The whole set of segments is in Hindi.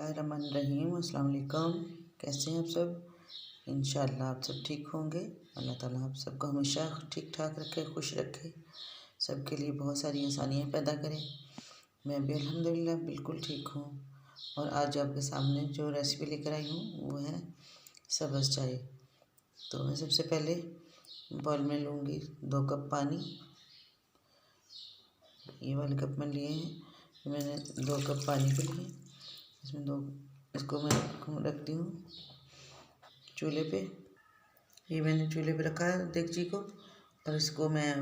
बिस्मिल्लाहिर्रहमानिर्रहीम। अस्सलाम वालेकुम। कैसे हैं आप सब? इंशाअल्लाह आप सब ठीक होंगे। अल्लाह ताला आप सबको हमेशा ठीक ठाक रखे, खुश रखे, सबके लिए बहुत सारी आसानियाँ पैदा करे। मैं भी अल्हम्दुलिल्लाह बिल्कुल ठीक हूँ। और आज आपके सामने जो रेसिपी लेकर आई हूँ वो है सब्ज़ चाय। तो मैं सबसे पहले बॉल में लूँगी 2 कप पानी। ये वाले कप में लिए हैं, मैंने 2 कप पानी के लिए इसमें इसको मैं रखती हूँ चूल्हे पे। ये मैंने चूल्हे पे रखा है देगची को, और इसको मैं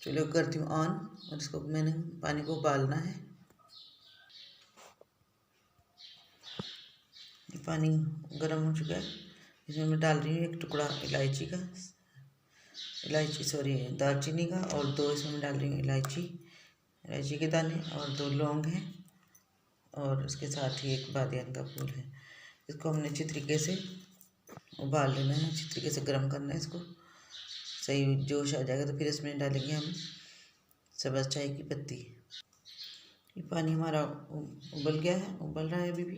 चूल्हे को करती हूँ ऑन, और इसको मैंने पानी को उबालना है। पानी गर्म हो चुका है, इसमें मैं डाल रही हूँ 1 टुकड़ा दालचीनी का, और 2 इसमें डाल रही हूँ इलायची के दाने, और 2 लौंग हैं, और इसके साथ ही 1 बादियान का फूल है। इसको हमने अच्छी तरीके से उबाल लेना है, अच्छी तरीके से गर्म करना है इसको। सही जोश आ जाएगा तो फिर इसमें डालेंगे हम सब्ज़ चाय की पत्ती। ये पानी हमारा उबल गया है, उबल रहा है अभी भी।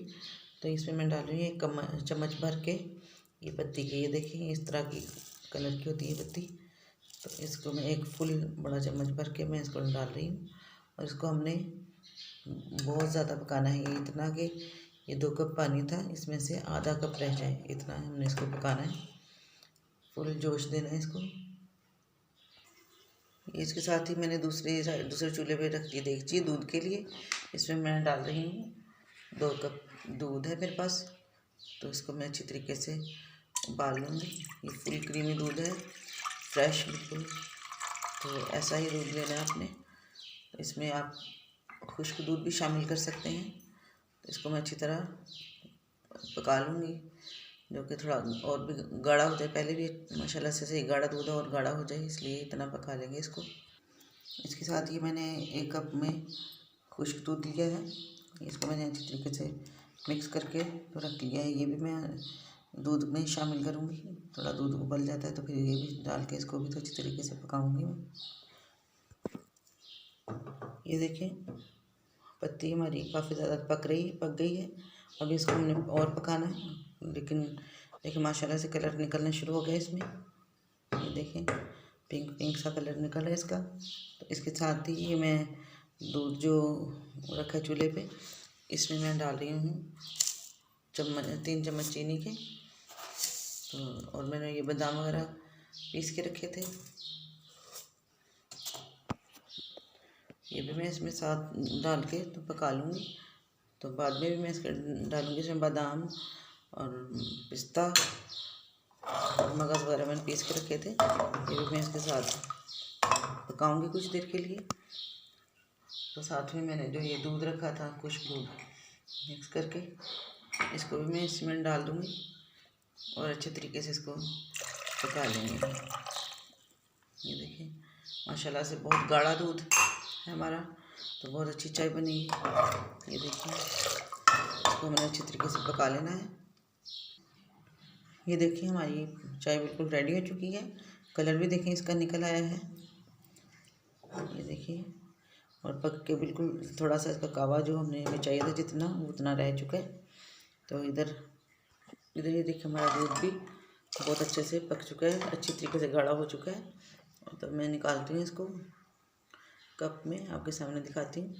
तो इसमें मैं डाल रही हूँ 1 चम्मच भर के ये पत्ती के। ये देखिए इस तरह की कलर की होती है पत्ती। तो इसको मैं 1 फुल बड़ा चम्मच भर के मैं इसको डाल रही हूँ, और इसको हमने बहुत ज़्यादा पकाना है। ये इतना कि ये 2 कप पानी था, इसमें से आधा कप रह जाए, इतना हमने इसको पकाना है। फुल जोश देना है इसको। इसके साथ ही मैंने दूसरे चूल्हे पे रख दी देगची दूध के लिए। इसमें मैं डाल रही हूँ 2 कप दूध है मेरे पास। तो इसको मैं अच्छी तरीके से उबाल लूँगी। ये फुल क्रीमी दूध है, फ्रेश बिल्कुल। तो ऐसा ही दूध लेना है आपने। तो इसमें आप खुश्क दूध भी शामिल कर सकते हैं। तो इसको मैं अच्छी तरह पका लूँगी, जो कि थोड़ा और भी गाढ़ा हो जाए। पहले भी माशाल्लाह से सही गाढ़ा दूध है, और गाढ़ा हो जाए, इसलिए इतना पका लेंगे इसको। इसके साथ ही मैंने 1 कप में खुश्क दूध लिया है, इसको मैंने अच्छी तरीके से मिक्स करके तो रख लिया है। ये भी मैं दूध में ही शामिल करूँगी। थोड़ा दूध उबल जाता है तो फिर ये भी डाल के इसको भी तो अच्छी तरीके से पकाऊँगी मैं। ये देखिए पत्ती हमारी काफ़ी ज़्यादा पक गई है। अभी इसको हमने और पकाना है, लेकिन देखिए माशाल्लाह से कलर निकलना शुरू हो गया इसमें। ये देखें पिंक सा कलर निकल रहा है इसका। तो इसके साथ ही ये मैं दूध जो रखा है चूल्हे पे, इसमें मैं डाल रही हूँ 3 चम्मच चीनी के। तो और मैंने ये बादाम वगैरह पीस के रखे थे, ये भी मैं इसमें साथ डाल के तो पका लूँगी। तो बाद में भी मैं इसके डालूँगी इसमें बादाम और पिस्ता, मगज़ वगैरह मैंने पीस के रखे थे, ये भी मैं इसके साथ पकाऊँगी कुछ देर के लिए। तो साथ में मैंने जो ये दूध रखा था खुश्क दूध मिक्स करके, इसको भी मैं इसमें डाल दूँगी, और अच्छे तरीके से इसको पका लेंगे। ये देखिए माशाल्लाह से बहुत गाढ़ा दूध है हमारा, तो बहुत अच्छी चाय बनेगी। ये देखिए इसको हमें अच्छी तरीके से पका लेना है। ये देखिए हमारी चाय बिल्कुल रेडी हो चुकी है। कलर भी देखिए इसका निकल आया है, ये देखिए। और पक के बिल्कुल थोड़ा सा इसका कावा जो हमें चाहिए था जितना, वो उतना रह चुका है। तो इधर ये देखिए हमारा दूध भी बहुत अच्छे से पक चुका है, अच्छी तरीके से गाढ़ा हो चुका है। तो मैं निकालती हूँ इसको कप में, आपके सामने दिखाती हूँ।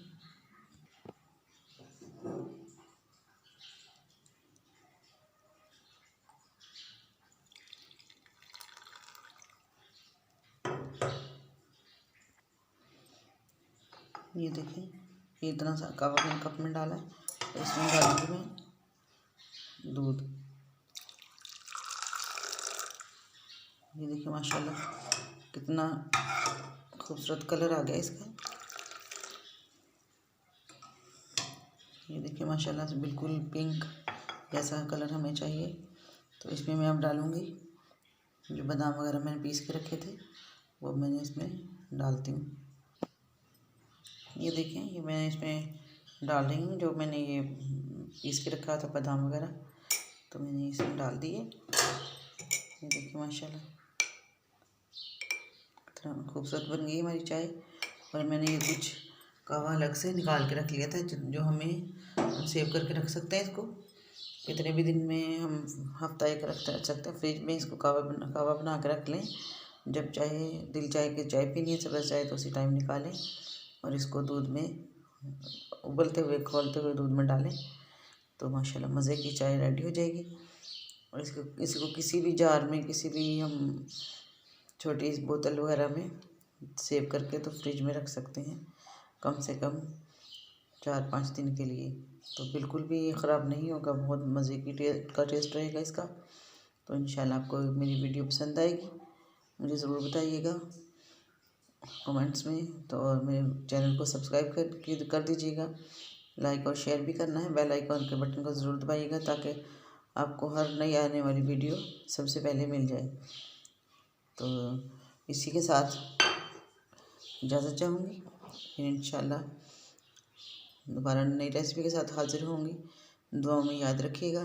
ये देखिए ये इतना सा कावा मैंने कप में डाला है। तो इसमें डालूंगी मैं दूध। ये देखिए माशाल्लाह कितना खूबसूरत कलर आ गया इसका। ये देखिए माशाल्लाह से बिल्कुल पिंक जैसा कलर हमें चाहिए। तो इसमें मैं अब डालूँगी जो बादाम वगैरह मैंने पीस के रखे थे, वो मैंने इसमें डालती हूँ। ये देखें ये मैं इसमें डाल रही हूँ जो मैंने ये पीस के रखा था बादाम वगैरह, तो मैंने इसमें डाल दिए। ये देखिए माशाल्लाह कितना खूबसूरत बन गई हमारी चाय। और मैंने ये कुछ कहवा अलग से निकाल के रख लिया था, जो हम सेव करके रख सकते हैं इसको। कितने भी दिन में हम हफ्ता एक रख सकते हैं फ्रिज में। इसको कहवा बना के रख लें, जब चाहे दिल चाहे कि चाय पीनी है सुबह चाहे तो उसी टाइम निकालें और इसको दूध में उबलते हुए खौलते हुए दूध में डालें तो माशाल्लाह मज़े की चाय रेडी हो जाएगी। और इसको किसी भी जार में, किसी भी हम छोटी बोतल वगैरह में सेव करके तो फ्रिज में रख सकते हैं कम से कम 4-5 दिन के लिए, तो बिल्कुल भी ख़राब नहीं होगा। बहुत मज़े की टेस्ट रहेगा इसका। तो इंशाल्लाह आपको मेरी वीडियो पसंद आएगी, मुझे ज़रूर बताइएगा कमेंट्स में। तो और मेरे चैनल को सब्सक्राइब कर दीजिएगा, लाइक और शेयर भी करना है। बेल आइकन के बटन को ज़रूर दबाइएगा ताकि आपको हर नई आने वाली वीडियो सबसे पहले मिल जाए। तो इसी के साथ इजाज़त चाहूँगी, फिर इंशाल्लाह दोबारा नई रेसिपी के साथ हाजिर होंगी। दुआओं में याद रखिएगा।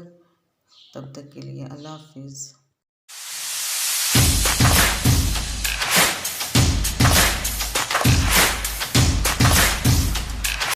तब तक के लिए अल्लाह हाफिज़।